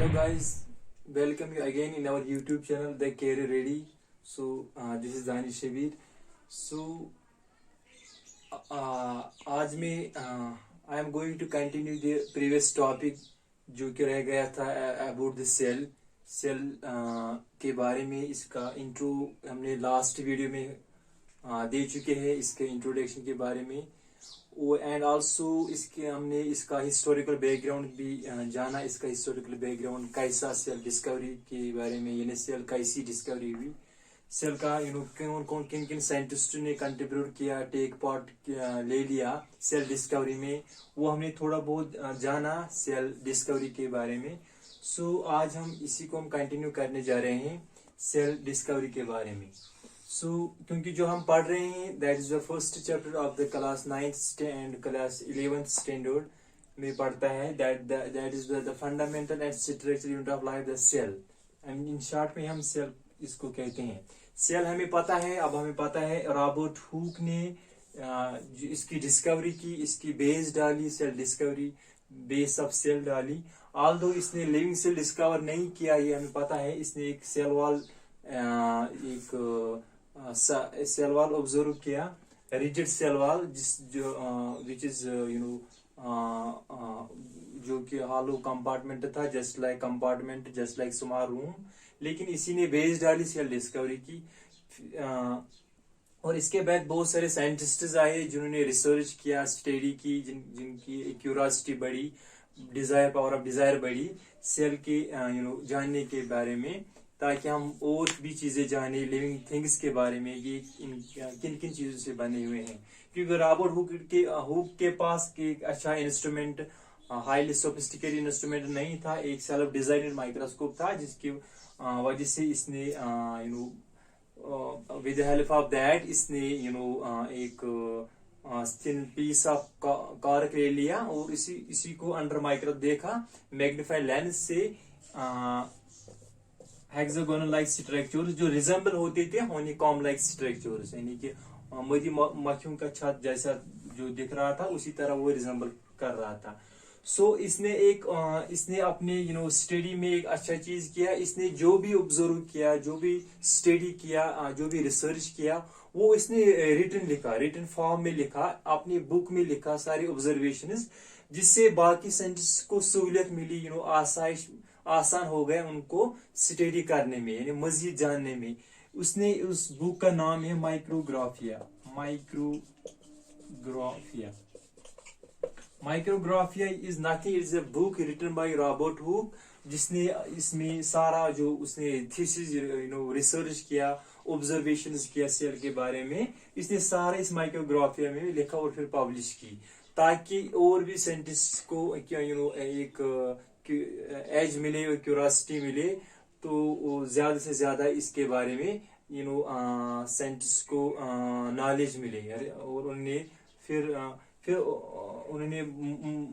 Hello guys, welcome you again in our YouTube channel The Career Ready. So this is Danish Shabir. So आज मैं I am going to continue the previous topic जो कि रह गया था about the cell के बारे में। इसका इंट्रो हमने लास्ट वीडियो में दे चुके हैं, इसके इंट्रोडक्शन के बारे में। एंड आल्सो इसके हमने इसका हिस्टोरिकल बैकग्राउंड भी जाना, इसका हिस्टोरिकल बैकग्राउंड कैसा सेल डिस्कवरी के बारे में, यानी सेल कैसी डिस्कवरी हुई, सेल का किन किन साइंटिस्टों ने कंट्रीब्यूट किया, टेक पार्ट ले लिया सेल डिस्कवरी में, वो हमने थोड़ा बहुत जाना सेल डिस्कवरी के बारे में। सो आज हम इसी को हम कंटिन्यू करने जा रहे हैं सेल डिस्कवरी के बारे में। क्योंकि जो हम पढ़ रहे हैं that is the first chapter of the class 9th and class 11th standard में पढ़ता है that is the fundamental and structural unit of life the cell. And in short में हम सेल इसको कहते हैं। सेल हमें पता है, अब हमें पता है रॉबर्ट हुक ने इसकी डिस्कवरी की, इसकी बेस डाली, cell discovery base of cell डाली। ऑल्दो इसने लिविंग सेल डिस्कवर नहीं किया, ये हमें पता है। इसने एक cell wall cell wall observe किया, rigid cell wall, which is जो कि हॉलो कंपार्टमेंट था, जस्ट लाइक स्मॉल रूम। लेकिन इसी ने बेस डाली सेल डिस्कवरी की। और इसके बाद बहुत सारे साइंटिस्ट्स आए जिन्होंने रिसर्च किया, स्टडी की, जिनकी क्यूरियोसिटी बढ़ी, पावर ऑफ डिजायर बढ़ी सेल के जानने के बारे में, ताकि हम और भी चीजें जाने लिविंग थिंग्स के बारे में, ये किन किन चीजों से बने हुए हैं। क्योंकि रॉबर्ट हुक के पास एक अच्छा इंस्ट्रूमेंट, हाईली सोफिस्टिकेटेड इंस्ट्रूमेंट नहीं था, एक सेल्फ डिजाइनड माइक्रोस्कोप था, जिसकी वजह से इसने विद हेल्प ऑफ दैट इसने एक थिन पीस ऑफ कॉर्क ले लिया और इसी को अंडर माइक्रोस्कोप देखा, मैग्नीफाइड लेंस से हेक्सागोनल लाइक स्ट्रक्चर्स जो रिजेंबल होते थे हनीकॉम्ब लाइक स्ट्रक्चर्स, यानी कि मधु मक्खियों का छत जैसा जो दिख रहा था उसी तरह वो रिजेंबल कर रहा था। इसने अपने स्टडी में एक अच्छा चीज किया। इसने जो भी ऑब्जर्व किया, जो भी स्टडी किया, जो भी रिसर्च किया, वो इसने रिटन फॉर्म में लिखा, अपनी बुक में लिखा सारी ऑब्जर्वेशंस, जिससे बाकी साइंटिस्ट को सहूलियत मिली, आसान हो गया उनको स्टडी करने में, यानी मजीद जानने में। उसने उस बुक का नाम है micrographia is nothing, is a book written by Robert Hooke, जिसने इसमें सारा जो उसने थीसिस रिसर्च किया, ऑब्जर्वेशंस किया सेल के बारे में, इसने सारा इस माइक्रोग्राफिया में लिखा और फिर पब्लिश की, ताकि और भी साइंटिस्ट को एक एज मिले और क्यूरियोसिटी मिले, तो ज्यादा से ज्यादा इसके बारे में साइंटिस्ट को नॉलेज मिले। और फिर उन्होंने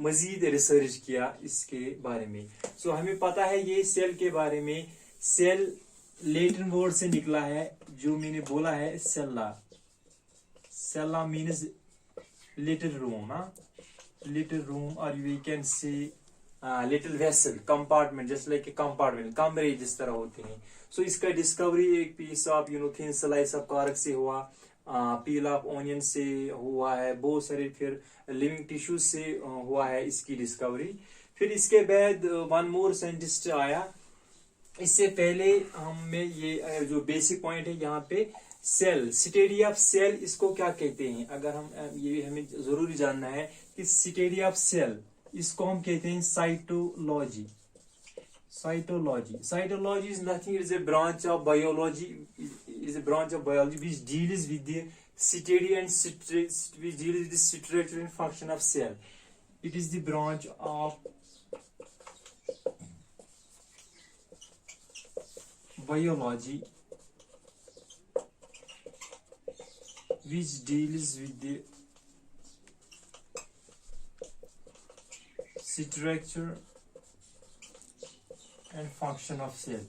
मजीद रिसर्च किया इसके बारे में। सो हमें पता है ये सेल के बारे में। सेल लैटिन वर्ड से निकला है, जो मैंने बोला है सेल्ला मीन्स लिटिल रूम और we can see little vessel, compartment, just like compartment, कमरे जिस तरह होते हैं। सो इसका डिस्कवरी एक piece of thin slice of cork से हुआ, पील ऑफ ओनियन से हुआ है, बहुत सारे फिर लिविंग टिश्यूज से हुआ है इसकी डिस्कवरी। फिर इसके बाद वन मोर साइंटिस्ट आया। इससे पहले हमें ये जो बेसिक पॉइंट है यहाँ पे, सेल, स्टडी ऑफ सेल, इसको क्या कहते हैं, अगर हम ये हमें जरूरी जानना है कि स्टडी ऑफ सेल, इसको हम कहते हैं cytology is nothing, is a branch of biology which deals with the study and which deals with the structure and function of cell. It is the branch of biology which deals with the structure and function of cell.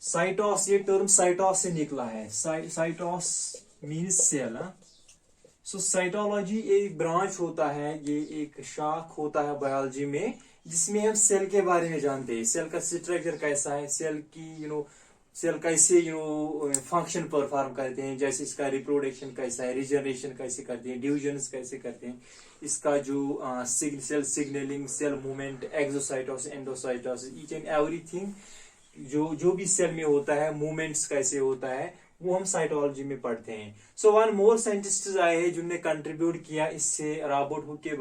साइटोस, ये term साइटोस से निकला है। साइटोस means cell. सो cytology एक branch होता है, ये एक शाख होता है बायोलॉजी में, जिसमें हम सेल के बारे में जानते हैं, सेल का स्ट्रक्चर कैसा है, सेल की सेल कैसे फंक्शन परफॉर्म करते हैं, जैसे इसका रिप्रोडक्शन कैसा है, रिजनरेशन कैसे करते हैं, डिविजन कैसे करते हैं, इसका जो cell signalling, cell movement, exocytosis, endocytosis, each and everything जो जो भी सेल में होता है, मूवमेंट्स कैसे होता है, वो हम साइटोलॉजी में पढ़ते हैं। सो वन मोर साइंटिस्ट आए हैं जिनने कंट्रीब्यूट किया इससे रॉबर्ट हुक के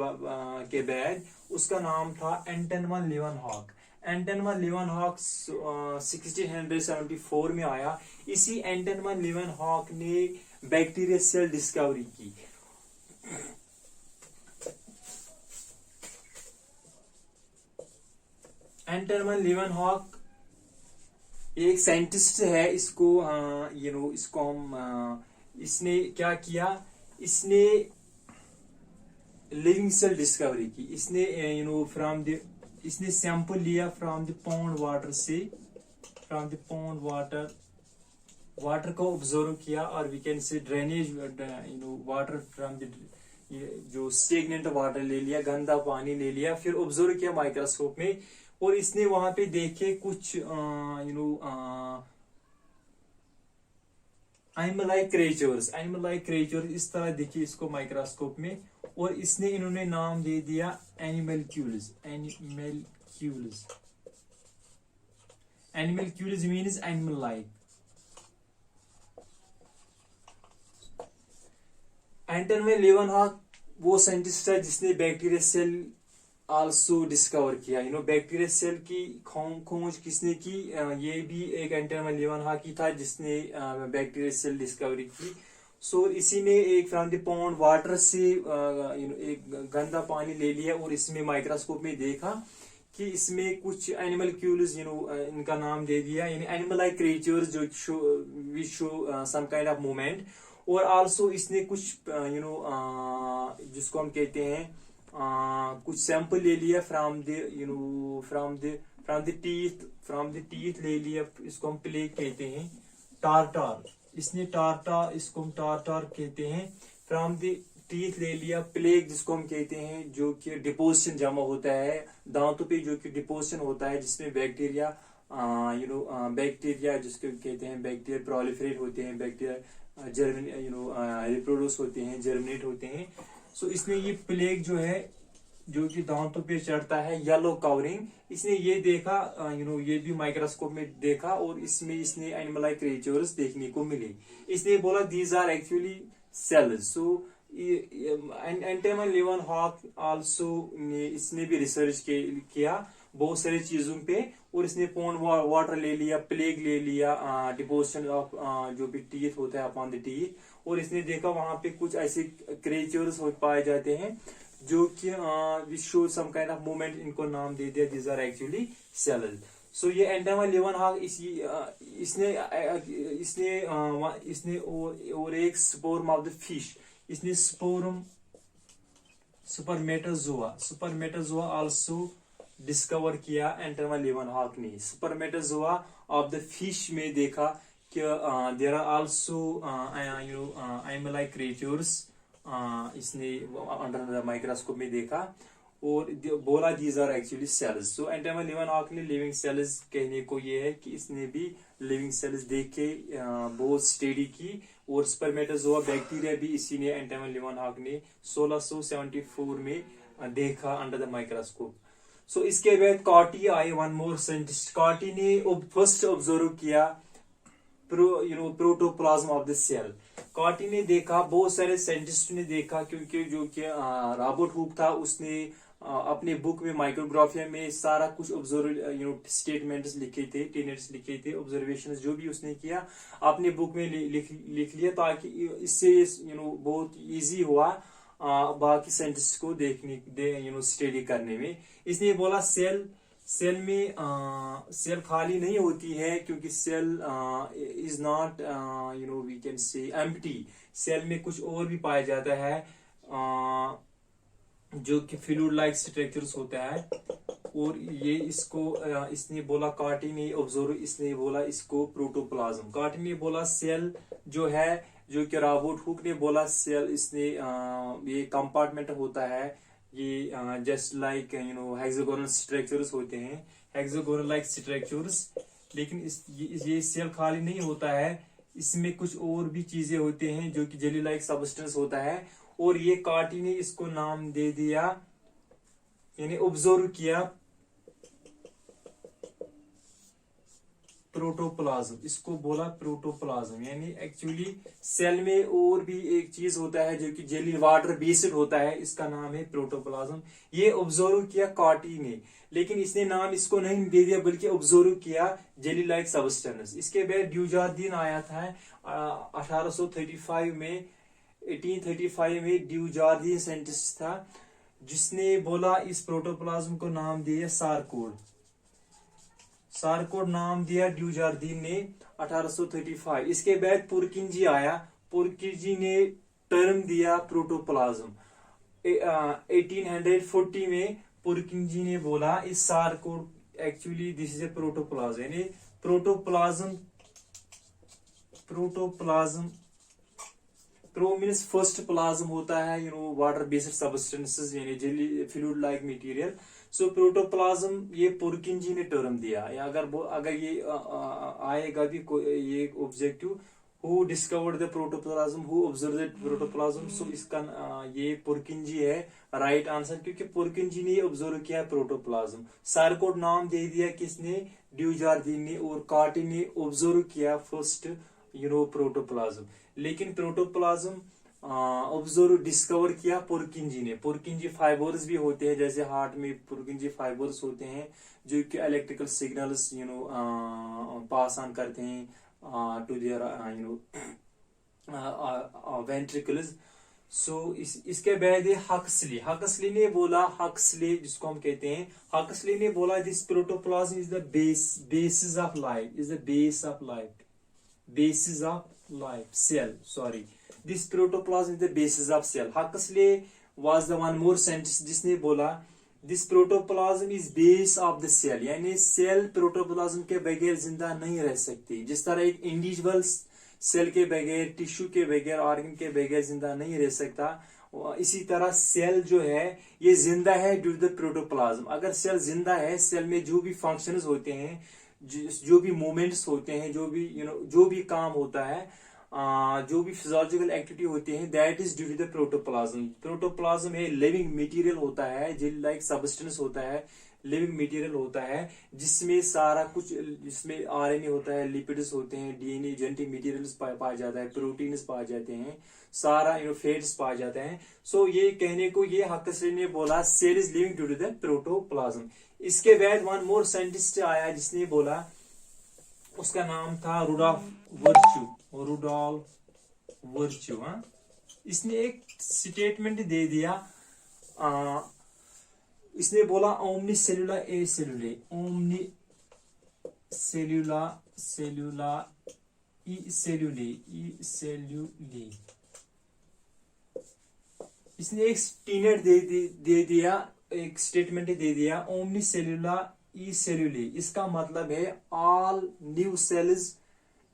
बाद, उसका नाम था एंटन लीवनहॉक। एंटन लीवनहॉक 1674 में आया। इसी एंटन लीवनहॉक ने बैक्टीरिया सेल डिस्कवरी की। एंटन लीवनहॉक एक साइंटिस्ट है, इसको इसको हम इसने क्या किया, इसने लिविंग सेल डिस्कवरी की। इसने इसने सैंपल लिया फ्रॉम द पॉन्ड वाटर से, फ्रॉम द पॉन्ड वाटर को ऑब्जर्व किया, और we can say drainage water from the जो स्टेगनेंट वाटर ले लिया, गंदा पानी ले लिया, फिर ऑब्जर्व किया माइक्रोस्कोप में, और इसने वहां पे देखे कुछ एनिमल लाइक क्रिएचर्स इस तरह दिखे इसको माइक्रोस्कोप में, और इसने इन्होंने नाम दे दिया एनिमल्क्यूल्स। एनिमल्क्यूल्स मीन्स एनिमल लाइक। एंटन लीवनहॉक वो साइंटिस्ट है जिसने बैक्टीरिया सेल आल्सो डिस्कवर किया। बैक्टीरिया सेल की खोज किसने की, ये भी एक एंटन लीवनहॉक ही था जिसने बैक्टीरिया सेल डिस्कवरी की। सो इसी ने एक फ्रॉम द पॉन्ड वाटर से एक गंदा पानी ले लिया, और इसमें माइक्रोस्कोप में देखा कि इसमें कुछ एनिमल्क्यूल्स इनका नाम दे दिया, यानी एनिमल लाइक क्रिएचर्स जो show some kind of movement. और आल्सो इसने कुछ जिसको हम कहते हैं कुछ सैंपल ले लिया फ्रॉम द टीथ ले लिया, इसको हम प्लेग कहते हैं, टार्टार। इसने इसको हम टार्टार कहते हैं, फ्रॉम द टीथ ले लिया। प्लेग जिसको हम कहते हैं जो कि डिपोजिशन जमा होता है दांतों पे, जो कि डिपोजिशन होता है, जिसमें बैक्टीरिया बैक्टीरिया जिसको कहते हैं बैक्टीरिया प्रोलिफरेट होते हैं, बैक्टीरिया रिप्रोड्यूस होते हैं, जर्मिनेट होते हैं। सो इसने ये प्लेग जो है जो कि दांतों पे चढ़ता है, येलो कवरिंग, इसने ये देखा, ये भी माइक्रोस्कोप में देखा, और इसमें इसने एनिमल लाइक क्रिएचर्स देखने को मिले। इसने बोला these are actually cells. So Anton Leeuwenhoek also इसने भी रिसर्च किया बहुत सारी चीजों पे, और इसने पॉन्ड वाटर ले लिया, प्लेग ले लिया, डिपोजिशन ऑफ जो भी टीथ होता है अपॉन द टीथ, और इसने देखा वहां पे कुछ ऐसे क्रिएचर्स पाए जाते हैं जो कि which show some kind of movement, इनको नाम दे दिया these are actually cells. So ये एंटन लीवनहॉक इसने और एक स्पोर्म ऑफ द फिश, इसने सुपरमेटाजोआ आल्सो डिस्कवर किया एंटन लीवनहॉक ने। सुपरमेटाजोआ ऑफ द फिश में देखा कि there are also animal like creatures, इसने अंडर द माइक्रोस्कोप में देखा, और बोला these are actually cells. So Anton Leeuwenhoek ने लिविंग सेल्स कहने को ये है कि इसने भी लिविंग सेल्स देख के बहुत स्टडी की, और स्पर्मेटोजोआ बैक्टीरिया भी इसी ने एंटन लीवनहॉक ने 1674 में देखा अंडर द माइक्रोस्कोप। सो इसके बाद कॉटी आए, वन मोर साइंटिस्ट। कॉटी ने फर्स्ट ऑब्जर्व किया protoplasm of the cell. Corti ने देखा, बहुत सारे साइंटिस्ट ने देखा, क्योंकि जो कि रॉबर्ट हुक था उसने अपने बुक में माइक्रोग्राफिया में सारा कुछ ऑब्जर्व स्टेटमेंट्स लिखे थे, टेनेट्स लिखे थे, ऑब्जर्वेशंस जो भी उसने किया अपने बुक में लिख लिया, ताकि इससे बहुत इजी हुआ बाकी साइंटिस्ट को देखने स्टडी करने में। इसने बोला सेल में सेल खाली नहीं होती है, क्योंकि cell is not we can say empty. Cell में कुछ और भी पाया जाता है जो कि फ्लूइड लाइक स्ट्रक्चर्स होता है, और ये इसने बोला, कॉटी ने ऑब्जर्व, इसने बोला इसको प्रोटोप्लाज्म। कॉटी ने बोला सेल जो है जो कि रॉबर्ट हुक ने बोला सेल इसने ये कंपार्टमेंट होता है, ये जस्ट लाइक हेक्सागोनल स्ट्रक्चर्स होते हैं, हेक्सागोनल लाइक स्ट्रक्चर्स। लेकिन ये सेल खाली नहीं होता है, इसमें कुछ और भी चीजें होते हैं जो कि जेली लाइक सब्सटेंस होता है। और ये कार्टी ने इसको नाम दे दिया, यानी ऑब्जर्व किया प्रोटोप्लाज्म, इसको बोला प्रोटोप्लाज्म। यानी एक्चुअली सेल में और भी एक चीज होता है जो कि जेली वाटर बेस्ड होता है, इसका नाम है प्रोटोप्लाज्म। ये ऑब्जर्व किया कार्टी ने, लेकिन इसने नाम इसको नहीं दे दिया बल्कि ऑब्जर्व किया जेली लाइक सब्सटेंस। इसके बाद ड्यूजार्डीन आया था 1835 में, 1835 में ड्यूजार्डीन साइंटिस्ट था जिसने बोला इस प्रोटोप्लाज्म को नाम दिया सारकोड। सारकोड नाम दिया ड्यूजार्डीन ने 1835। इसके बाद पुरकिंजी आया, पुरकिंजी ने टर्म दिया प्रोटोप्लाज्म। 1840 में पुरकिंजी ने बोला इस sarcode actually this is a protoplasm, यानी protoplasm pro means first plasm होता है वाटर बेस्ड सब्सटेंसेस, यानी jelly fluid like material. So protoplasm ये पुरकिंजी ने टर्म दिया। या अगर ये आएगा भी ये objective, who discovered the protoplasm, who observe the protoplasm, so इसका ये पुरकिंजी है राइट आंसर, क्योंकि पुरकिंजी ने ऑब्जर्व किया प्रोटोप्लाज्म। सारकोड नाम दे दिया किसने, ड्यूजार्डीन ने, और कार्टी ने ऑब्जर्व किया फर्स्ट प्रोटोप्लाज्म। लेकिन प्रोटोप्लाज्म ऑब्जर्व डिस्कवर किया पुरकिंजी ने। पुरकिंजी फाइबर्स भी होते हैं, जैसे हार्ट में पुरकिंजी फाइबर्स होते हैं जो कि इलेक्ट्रिकल सिग्नल्स पास ऑन करते हैं टू देयर वेंट्रिकल्स। सो इसके बाद हक्सली, हक्सली ने बोला, हक्सली जिसको हम कहते हैं, हक्सली ने बोला this protoplasm is the basis of life, is the base of life, basis of life cell, sorry, this protoplasm is the basis of cell. Huxley was the one more scientist जिसने बोला this protoplasm is base of the cell, यानी cell protoplasm के बगैर जिंदा नहीं रह सकती। जिस तरह एक इंडिविजुअल सेल के बगैर, टिश्यू के बगैर, ऑर्गन के बगैर जिंदा नहीं रह सकता, इसी तरह सेल जो है ये जिंदा है ड्यू टू द प्रोटोप्लाज्म। अगर सेल जिंदा है, सेल में जो भी फंक्शंस होते हैं, जो भी मूवमेंट्स होते हैं, जो भी जो भी काम होता है, जो भी फिजियोलॉजिकल एक्टिविटी होती है, that is due to the protoplasm. Protoplasm है लिविंग मटेरियल होता है, जेल लाइक सब्सटेंस होता है, लिविंग मटेरियल होता है जिसमें सारा कुछ, जिसमें आरएनए होता है, लिपिड्स होते हैं, डीएनए, जेनेटिक मटेरियल्स पाया जाता है, प्रोटीन्स पाए जाते हैं, सारा फैट्स पाए जाते हैं। सो ये कहने को ये हक्सली ने बोला cell is living due to the protoplasm. इसके बाद वन मोर साइंटिस्ट आया जिसने बोला, उसका नाम था रुडॉल्फ वर्च्यू, रुडॉल्फ वर्च्यू। इसने एक स्टेटमेंट दे दिया, इसने बोला ओमनी सेलुला ए सेलुले, ओमनी सेलुला सेलुला ई सेलुले, ई सेलुले। इसने एक स्टीनेट दे दिया, एक स्टेटमेंट दे दिया, ओमनी सेलुला ई सेलुले। इसका मतलब है all new cells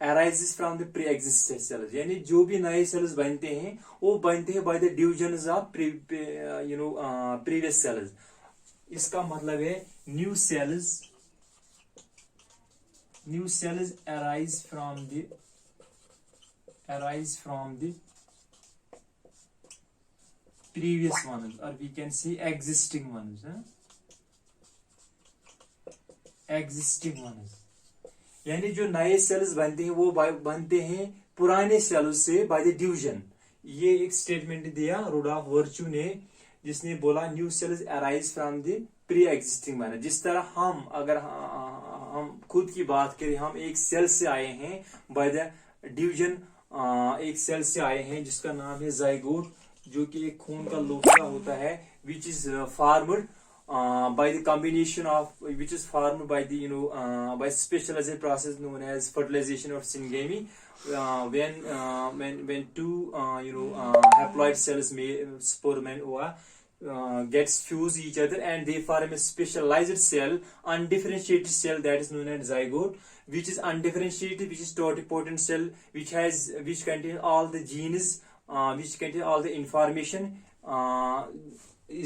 arises from the pre existent cells, यानी जो भी नए सेल्स बनते हैं वो बनते हैं by the division of previous cells. इसका मतलब है new cells arise from the previous ones, or we can say existing ones, existing ones, यानी जो नए सेल्स बनते हैं वो बनते हैं पुराने सेल्स से बाय द डिवीजन। ये एक स्टेटमेंट दिया रुडॉल्फ वर्च्यू ने, जिसने बोला new cells arise from the pre existing one. जिस तरह हम, अगर हम खुद की बात करें, हम एक सेल से आए हैं बाय द डिवीजन, एक सेल से आए हैं जिसका नाम है जाइगोट, जो कि एक खून का लोथड़ा होता है, which is formed by the combination of, which is formed by the by specialized process known as fertilization of syngamy, when two haploid cells may sperm and ova gets fuse each other and they form a specialized cell, undifferentiated cell, that is known as zygote, which is undifferentiated, which is totipotent cell, which contains all the genes, which contain all the information.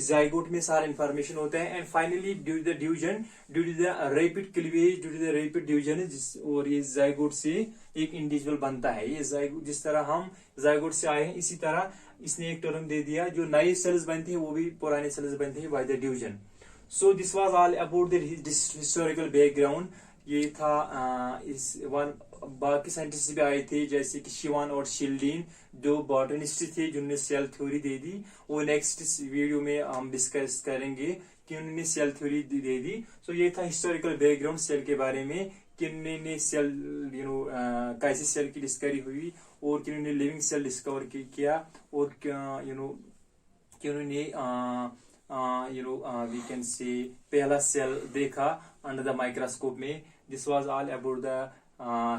zygote में सारा information होता है. And finally due to the division, due to the rapid cleavage, due to the rapid division, और ये zygote से एक individual बनता है. ये zygote, जिस तरह हम zygote से आए हैं, इसी तरह इसने एक टर्म दे दिया, जो नए सेल्स बनते हैं वो भी पुराने सेल्स बनते हैं by the division. So this was all about the historical background. ये था इस वन. बाकी साइंटिस्ट भी आए थे जैसे कि शिवान और शिल्डीन, जो बॉटनिस्ट थे जिन्होंने सेल थ्योरी दे दी. वो नेक्स्ट वीडियो में हम डिस्कस करेंगे कि उन्होंने सेल थ्योरी दे दी. सो ये था हिस्टोरिकल बैकग्राउंड सेल के बारे में, किन्होंने सेल कैसे सेल की डिस्कवरी हुई और किन्होंने लिविंग सेल डिस्कवर किया, और किन्होंने वी कैन से पहला सेल देखा अंडर द माइक्रोस्कोप में. This was all about the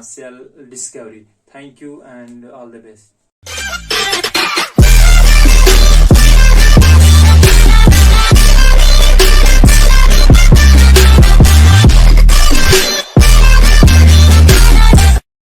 cell discovery. Thank you and all the best.